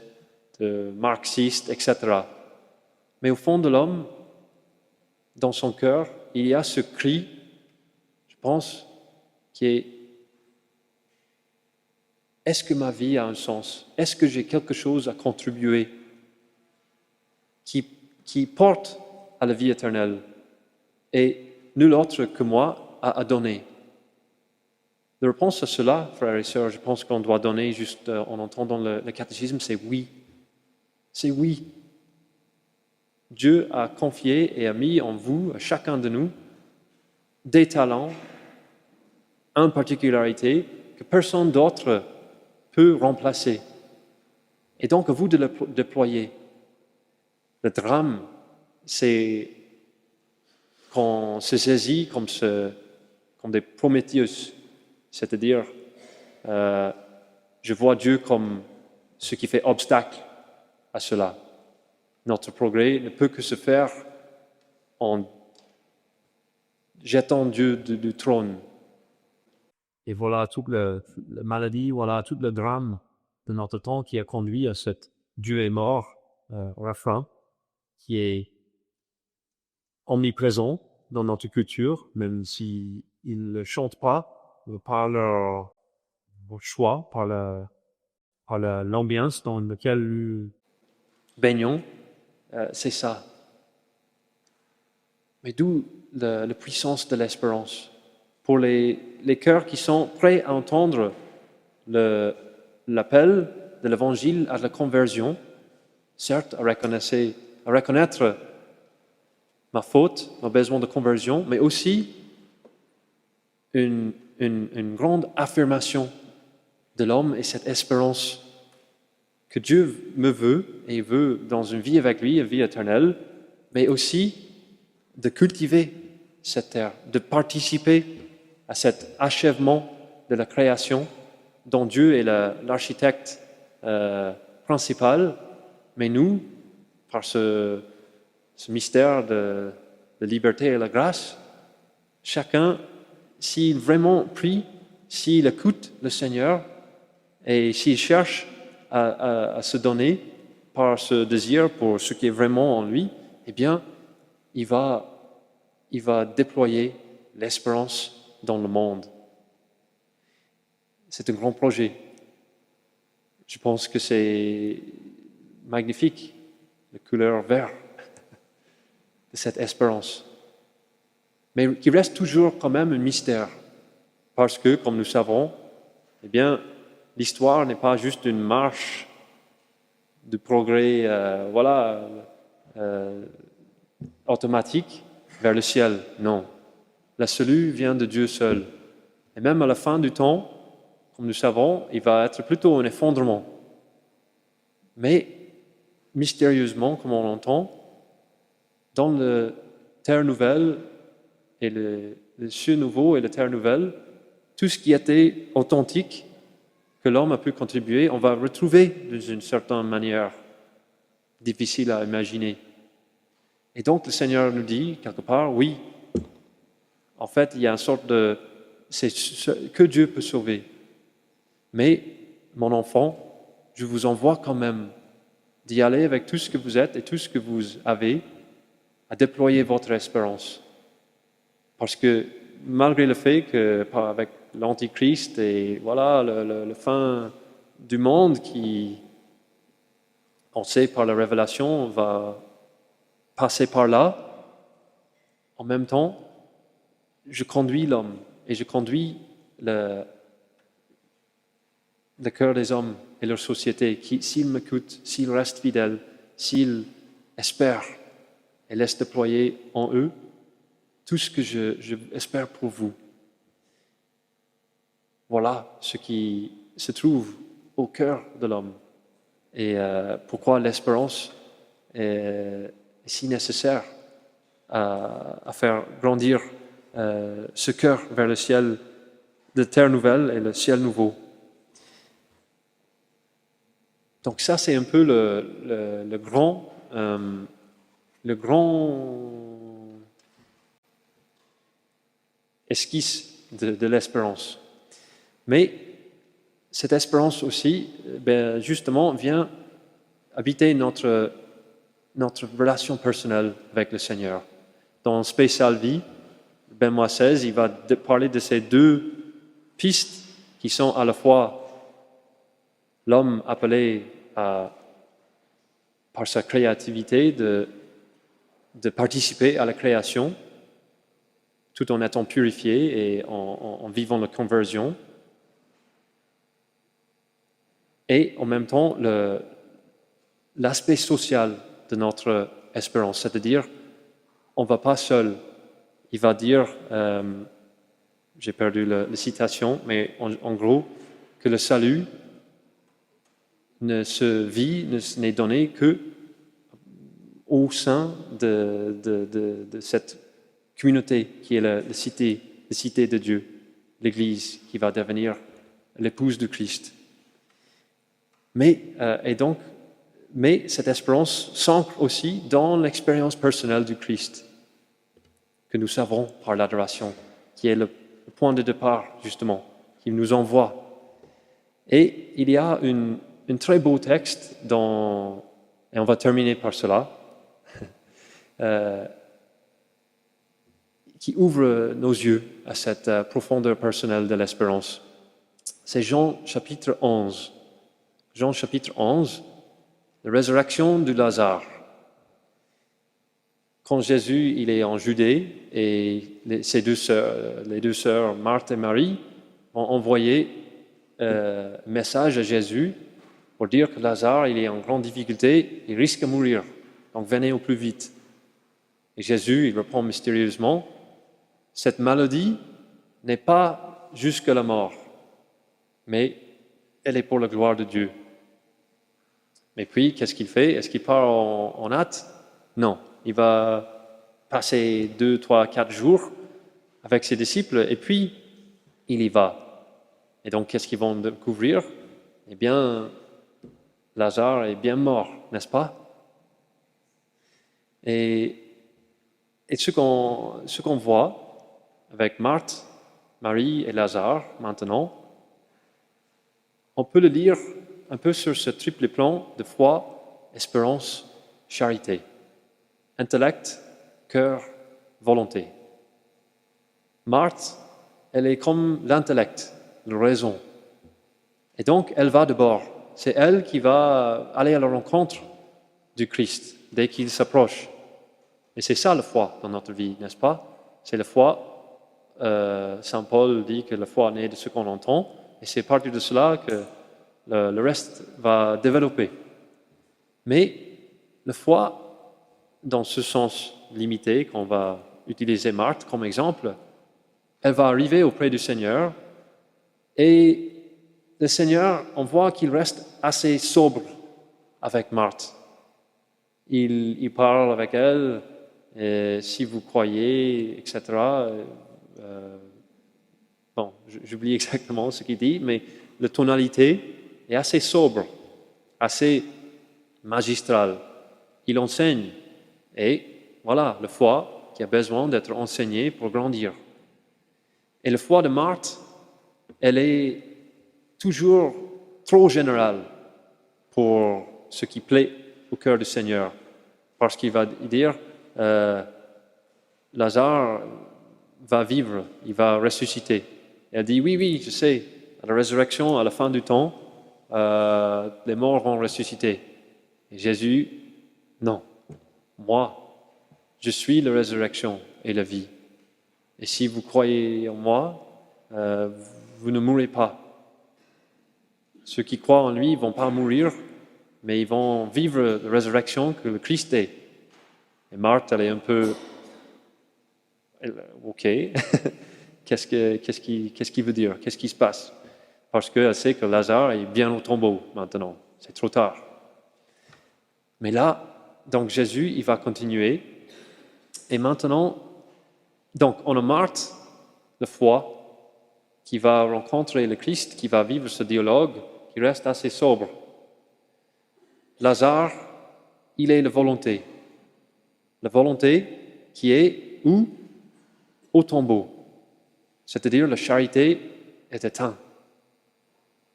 marxistes, etc. Mais au fond de l'homme, dans son cœur, il y a ce cri, je pense, qui est est-ce que ma vie a un sens? Est-ce que j'ai quelque chose à contribuer qui porte à la vie éternelle? Et nul autre que moi a donné. La réponse à cela, frères et sœurs, je pense qu'on doit donner juste en entendant le catéchisme, c'est oui. C'est oui. Dieu a confié et a mis en vous, à chacun de nous, des talents, une particularité que personne d'autre peut remplacer. Et donc, à vous de le déployer. Le drame, c'est qu'on se saisit comme des Prométhéeus, c'est-à-dire, je vois Dieu comme ce qui fait obstacle à cela. Notre progrès ne peut que se faire en jetant Dieu du trône. Et voilà toute la maladie, voilà tout le drame de notre temps qui a conduit à cette Dieu est mort à la fin, qui est omniprésent dans notre culture, même s'ils ne le chantent pas par leur choix, par l'ambiance dans laquelle Baignons, c'est ça. Mais d'où la puissance de l'espérance. Pour les cœurs qui sont prêts à entendre l'appel de l'Évangile à la conversion, certes, à reconnaître ma faute, mon besoin de conversion, mais aussi une grande affirmation de l'homme et cette espérance que Dieu me veut et veut dans une vie avec lui, une vie éternelle, mais aussi de cultiver cette terre, de participer à cet achèvement de la création dont Dieu est l'architecte principal, mais nous, par ce mystère de liberté et la grâce, chacun, s'il vraiment prie, s'il écoute le Seigneur et s'il cherche à se donner par ce désir pour ce qui est vraiment en lui, eh bien, il va déployer l'espérance dans le monde. C'est un grand projet. Je pense que c'est magnifique, la couleur verte de cette espérance. Mais qui reste toujours quand même un mystère. Parce que, comme nous savons, eh bien, l'histoire n'est pas juste une marche de progrès, automatique vers le ciel. Non. La salut vient de Dieu seul. Et même à la fin du temps, comme nous savons, il va être plutôt un effondrement. Mais, mystérieusement, comme on l'entend, dans la terre nouvelle et le ciel nouveau et la terre nouvelle, tout ce qui était authentique, que l'homme a pu contribuer, on va retrouver d'une certaine manière difficile à imaginer. Et donc le Seigneur nous dit, quelque part, oui, en fait, il y a une sorte de... c'est ce que Dieu peut sauver. Mais, mon enfant, je vous envoie quand même d'y aller avec tout ce que vous êtes et tout ce que vous avez, à déployer votre espérance. Parce que malgré le fait que, avec l'Antichrist et voilà, le fin du monde qui, on sait par la révélation, va passer par là, en même temps, je conduis l'homme et je conduis le cœur des hommes et leur société qui, s'ils m'écoutent, s'ils restent fidèles, s'ils espèrent et laissent déployer en eux tout ce que je espère pour vous. Voilà ce qui se trouve au cœur de l'homme et pourquoi l'espérance est si nécessaire à faire grandir ce cœur vers le ciel de terre nouvelle et le ciel nouveau. Donc ça, c'est un peu le grand esquisse de l'espérance. Mais cette espérance aussi, justement, vient habiter notre relation personnelle avec le Seigneur. Dans Spécial Vie, Benoît XVI, il va parler de ces deux pistes qui sont à la fois l'homme appelé par sa créativité de participer à la création, tout en étant purifié et en vivant la conversion. Et en même temps, l'aspect social de notre espérance, c'est-à-dire, on ne va pas seul. Il va dire, j'ai perdu la citation, mais en gros, que le salut n'est donné que au sein de cette communauté qui est la cité de Dieu, l'Église qui va devenir l'épouse de Christ. Mais cette espérance s'ancre aussi dans l'expérience personnelle du Christ, que nous savons par l'adoration, qui est le point de départ, justement, qui nous envoie. Et il y a un très beau texte, et on va terminer par cela, qui ouvre nos yeux à cette profondeur personnelle de l'espérance. C'est Jean chapitre 11. Jean chapitre 11, la résurrection de Lazare. Quand Jésus il est en Judée et les deux sœurs Marthe et Marie ont envoyé un message à Jésus pour dire que Lazare il est en grande difficulté, il risque de mourir, donc venez au plus vite. Et Jésus il répond mystérieusement, cette maladie n'est pas jusqu'à la mort, mais elle est pour la gloire de Dieu. Mais puis, qu'est-ce qu'il fait? Est-ce qu'il part en hâte? Non. Il va passer 2, 3, 4 jours avec ses disciples et puis il y va. Et donc, qu'est-ce qu'ils vont découvrir? Eh bien, Lazare est bien mort, n'est-ce pas? Et ce qu'on voit avec Marthe, Marie et Lazare maintenant, on peut le lire un peu sur ce triple plan de foi, espérance, charité. Intellect, cœur, volonté. Marthe, elle est comme l'intellect, la raison. Et donc, elle va d'abord. C'est elle qui va aller à la rencontre du Christ dès qu'il s'approche. Et c'est ça la foi dans notre vie, n'est-ce pas? C'est la foi. Saint Paul dit que la foi naît de ce qu'on entend. Et c'est à partir de cela que le reste va développer. Mais la foi, dans ce sens limité, qu'on va utiliser Marthe comme exemple, elle va arriver auprès du Seigneur et le Seigneur, on voit qu'il reste assez sobre avec Marthe. Il parle avec elle, si vous croyez, etc. Bon, j'oublie exactement ce qu'il dit, mais la tonalité est assez sobre, assez magistrale. Il enseigne. Et voilà, la foi qui a besoin d'être enseignée pour grandir. Et la foi de Marthe, elle est toujours trop générale pour ce qui plaît au cœur du Seigneur. Parce qu'il va dire, Lazare va vivre, il va ressusciter. Et elle dit, oui, je sais, à la résurrection, à la fin du temps, les morts vont ressusciter. Et Jésus, non, moi, je suis la résurrection et la vie. Et si vous croyez en moi, vous ne mourrez pas. Ceux qui croient en lui ne vont pas mourir, mais ils vont vivre la résurrection que le Christ est. Et Marthe, elle est un peu... OK, qu'est-ce qu'il veut dire? Qu'est-ce qui se passe? Parce qu'elle sait que Lazare est bien au tombeau maintenant. C'est trop tard. Mais là, donc Jésus, il va continuer. Et maintenant, donc on a Marthe, la foi, qui va rencontrer le Christ, qui va vivre ce dialogue, qui reste assez sobre. Lazare, il est la volonté. La volonté qui est où? Au tombeau. C'est-à-dire la charité est éteinte.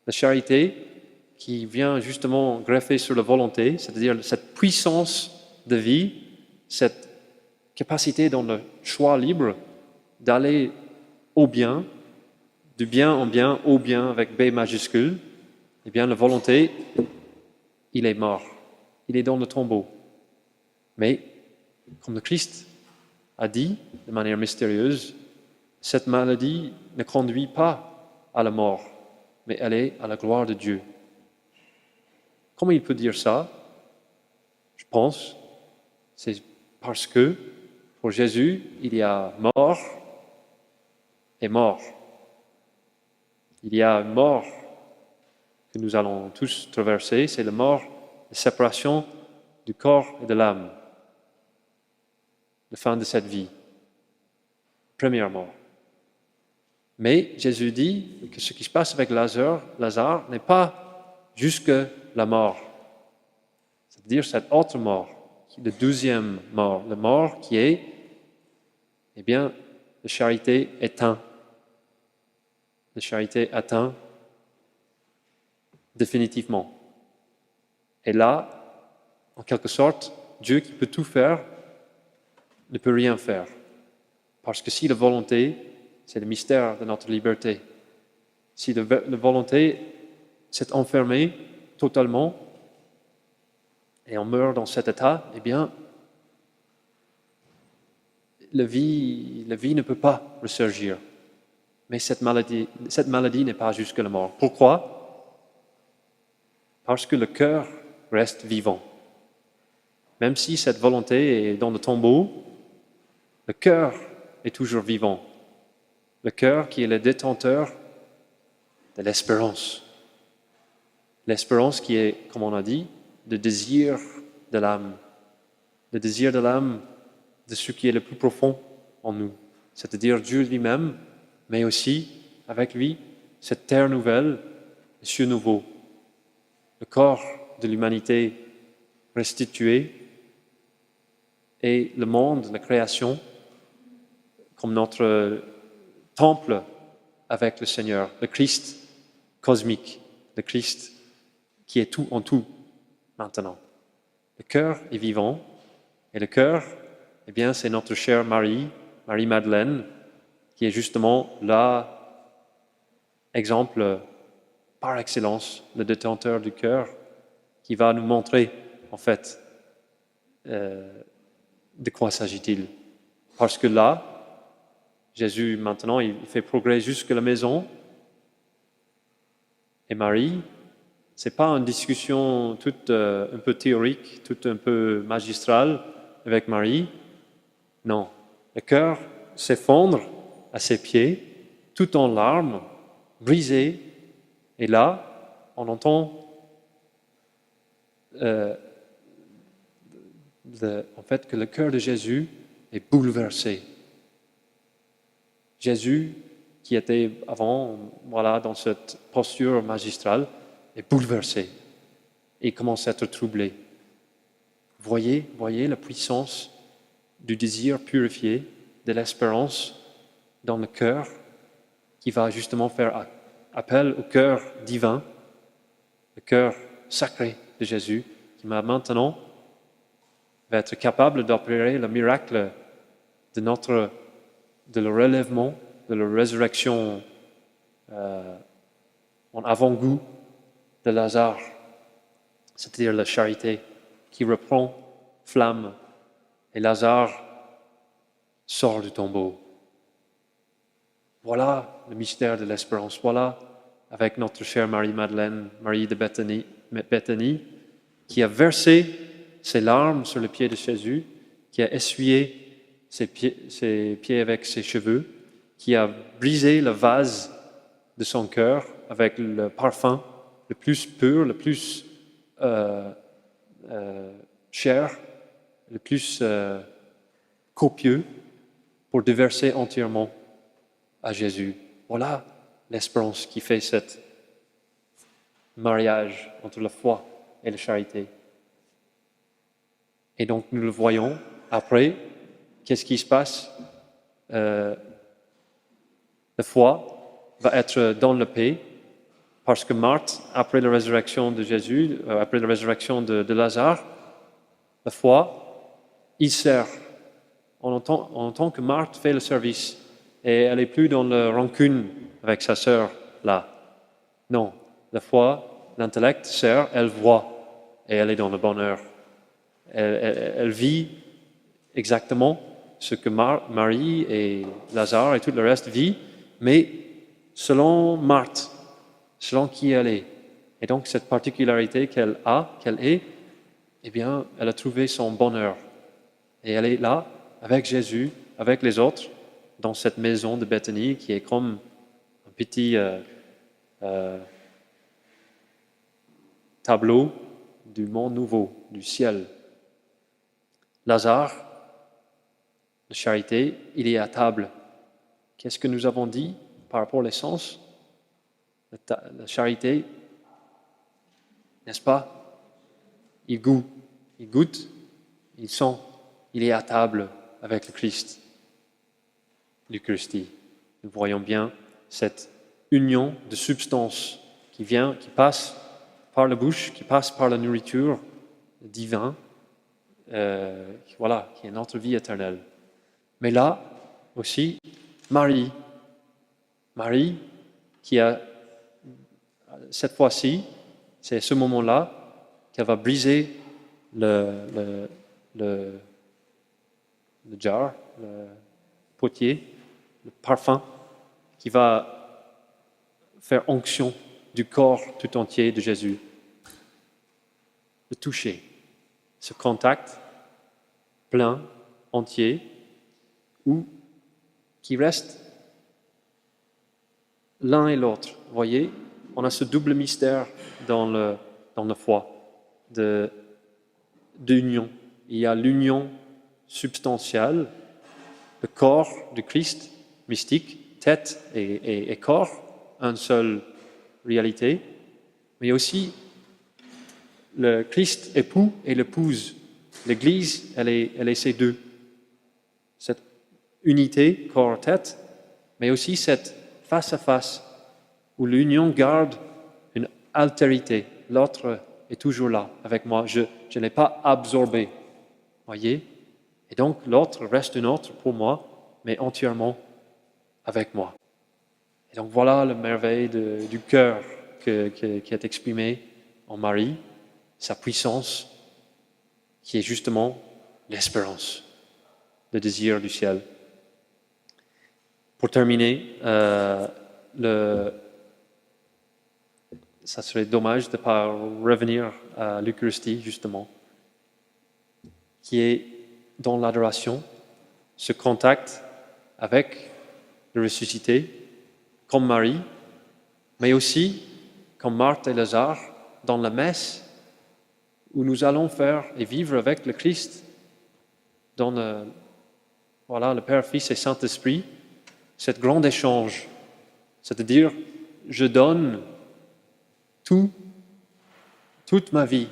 La charité qui vient justement greffer sur la volonté, c'est-à-dire cette puissance de vie, cette capacité dans le choix libre d'aller au bien, du bien en bien, au bien avec B majuscule, eh bien, la volonté, il est mort. Il est dans le tombeau. Mais, comme le Christ a dit de manière mystérieuse, cette maladie ne conduit pas à la mort, mais elle est à la gloire de Dieu. Comment il peut dire ça? Je pense, c'est parce que pour Jésus, il y a mort et mort. Il y a une mort que nous allons tous traverser, c'est la mort, la séparation du corps et de l'âme, la fin de cette vie, première mort. Mais Jésus dit que ce qui se passe avec Lazare n'est pas jusque la mort, c'est-à-dire cette autre mort, la deuxième mort, la mort qui est, eh bien, la charité éteinte. La charité atteint définitivement. Et là, en quelque sorte, Dieu qui peut tout faire ne peut rien faire. Parce que si la volonté, c'est le mystère de notre liberté, si la volonté s'est enfermée totalement et on meurt dans cet état, eh bien, la vie ne peut pas ressurgir. Mais cette maladie n'est pas jusque la mort. Pourquoi? Parce que le cœur reste vivant. Même si cette volonté est dans le tombeau, le cœur est toujours vivant. Le cœur qui est le détenteur de l'espérance. L'espérance qui est, comme on a dit, le désir de l'âme. Le désir de l'âme de ce qui est le plus profond en nous, c'est-à-dire Dieu lui-même, mais aussi, avec lui, cette terre nouvelle, les cieux nouveaux, le corps de l'humanité restitué et le monde, la création, comme notre temple avec le Seigneur, le Christ cosmique, le Christ qui est tout en tout maintenant. Le cœur est vivant et le cœur, eh bien, c'est notre chère Marie-Madeleine, qui est justement l'exemple par excellence, le détenteur du cœur, qui va nous montrer, en fait, de quoi s'agit-il. Parce que là, Jésus, maintenant, il fait progrès jusqu'à la maison, et Marie, ce n'est pas une discussion toute un peu théorique, toute un peu magistrale avec Marie. Non, le cœur s'effondre à ses pieds, tout en larmes, brisé. Et là, on entend en fait que le cœur de Jésus est bouleversé. Jésus, qui était avant, voilà, dans cette posture magistrale, est bouleversé et commence à être troublé. Voyez la puissance du désir purifié, de l'espérance dans le cœur, qui va justement faire appel au cœur divin, le cœur sacré de Jésus, qui maintenant va être capable d'opérer le miracle de le relèvement, de la résurrection en avant-goût de Lazare, c'est-à-dire la charité qui reprend flamme et Lazare sort du tombeau. Voilà le mystère de l'espérance. Voilà, avec notre chère Marie-Madeleine, Marie de Béthanie, qui a versé ses larmes sur le pied de Jésus, qui a essuyé ses pieds avec ses cheveux, qui a brisé le vase de son cœur avec le parfum le plus pur, le plus cher, le plus copieux, pour déverser entièrement à Jésus. Voilà l'espérance qui fait ce mariage entre la foi et la charité. Et donc nous le voyons après, qu'est-ce qui se passe? La foi va être dans la paix, parce que Marthe, après la résurrection de Jésus, après la résurrection de Lazare, la foi, il sert. On entend que Marthe fait le service et elle n'est plus dans la rancune avec sa sœur là. Non, la foi l'intellect sert, elle voit et elle est dans le bonheur. Elle vit exactement ce que Marie et Lazare et tout le reste vit, mais selon Marthe, selon qui elle est. Et donc cette particularité qu'elle est, eh bien, elle a trouvé son bonheur. Et elle est là, avec Jésus, avec les autres, dans cette maison de Béthanie qui est comme un petit tableau du monde nouveau, du ciel. Lazare, de charité, il est à table. Qu'est-ce que nous avons dit par rapport à l'essence? La charité, n'est-ce pas? Il goûte, il sent, il est à table avec le Christ, l'Eucharistie. Nous voyons bien cette union de substance qui passe par la bouche, qui passe par la nourriture divine, qui est notre vie éternelle. Mais là aussi, Marie qui a, cette fois-ci, c'est ce moment-là qu'elle va briser le jar, le potier, le parfum, qui va faire onction du corps tout entier de Jésus. Le toucher, ce contact plein, entier, ou qui reste l'un et l'autre. Vous voyez, on a ce double mystère dans la foi d'union. Il y a l'union substantielle, le corps du Christ mystique, tête et corps, une seule réalité, mais aussi le Christ époux et l'épouse. L'Église, elle est ces deux. Cette unité, corps-tête, mais aussi cette face-à-face, où l'union garde une altérité. L'autre est toujours là, avec moi. Je ne l'ai pas absorbé. Voyez? Et donc, l'autre reste une autre pour moi, mais entièrement avec moi. Et donc, voilà la merveille du cœur qui est exprimé en Marie, sa puissance, qui est justement l'espérance, le désir du ciel. Pour terminer, ça serait dommage de ne pas revenir à l'Eucharistie, justement, qui est dans l'adoration, ce contact avec le ressuscité, comme Marie, mais aussi comme Marthe et Lazare, dans la messe, où nous allons faire et vivre avec le Christ, dans le Père, Fils et Saint-Esprit, cet grand échange, c'est-à-dire, je donne toute ma vie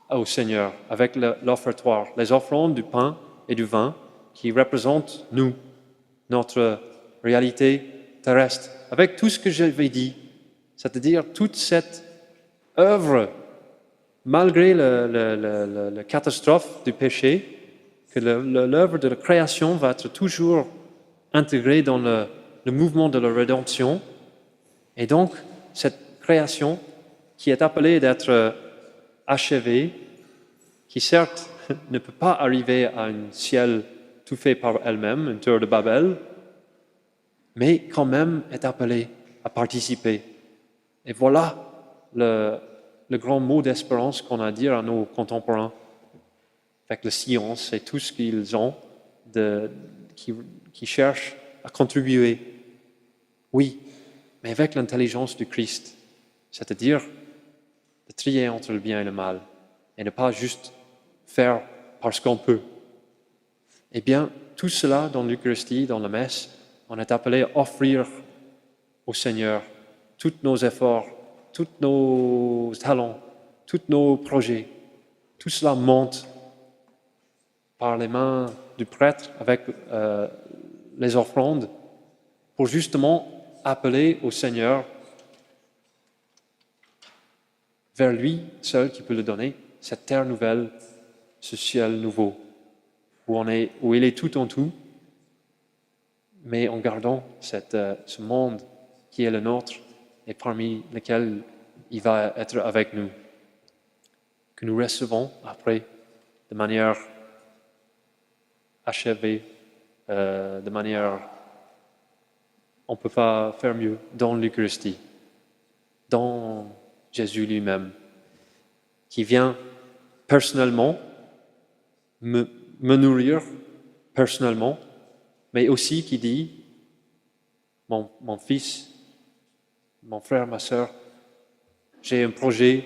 au Seigneur, avec l'offertoire, les offrandes du pain et du vin qui représentent nous, notre réalité terrestre, avec tout ce que j'avais dit, c'est-à-dire toute cette œuvre, malgré la catastrophe du péché, que l'œuvre de la création va être toujours intégrée dans le mouvement de la rédemption, et donc cette création qui est appelée d'être achevée, qui certes ne peut pas arriver à un ciel tout fait par elle-même, une tour de Babel, mais quand même est appelée à participer. Et voilà le grand mot d'espérance qu'on a à dire à nos contemporains, avec la science et tout ce qu'ils ont, qui cherchent à contribuer. Oui, mais avec l'intelligence du Christ, c'est-à-dire de trier entre le bien et le mal, et ne pas juste faire parce qu'on peut. Eh bien, tout cela dans l'Eucharistie, dans la messe, on est appelé à offrir au Seigneur tous nos efforts, tous nos talents, tous nos projets. Tout cela monte par les mains du prêtre avec les offrandes pour justement appeler au Seigneur vers lui seul qui peut le donner, cette terre nouvelle, ce ciel nouveau, où il est tout en tout, mais en gardant ce monde qui est le nôtre et parmi lequel il va être avec nous, que nous recevons après de manière achevée, de manière, on ne peut pas faire mieux, dans l'Eucharistie, dans Jésus lui-même, qui vient personnellement me nourrir personnellement, mais aussi qui dit, mon fils, mon frère, ma sœur, j'ai un projet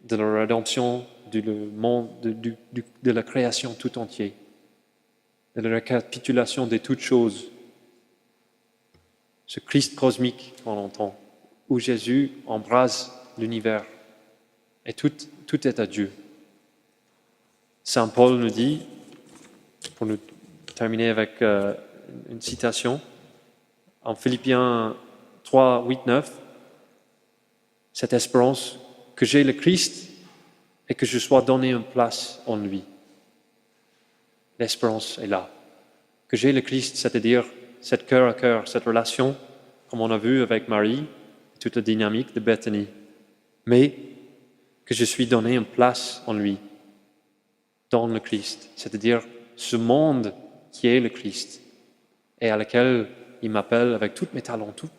de la rédemption du monde, de la création tout entier, de la récapitulation de toutes choses. Ce Christ cosmique qu'on entend, où Jésus embrase l'univers, et tout est à Dieu. Saint Paul nous dit, pour nous terminer avec une citation, en Philippiens 3, 8, 9, cette espérance que j'ai le Christ et que je sois donné une place en lui. L'espérance est là. Que j'ai le Christ, c'est-à-dire cette cœur à cœur, cette relation, comme on a vu avec Marie, toute la dynamique de Bethanie, mais que je suis donné une place en lui, dans le Christ, c'est-à-dire ce monde qui est le Christ et à lequel il m'appelle avec tous mes talents, tous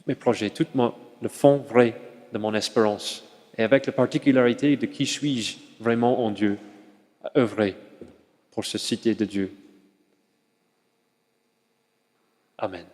mes projets, le fond vrai de mon espérance et avec la particularité de qui suis-je vraiment en Dieu, à œuvrer pour cette cité de Dieu. Amen.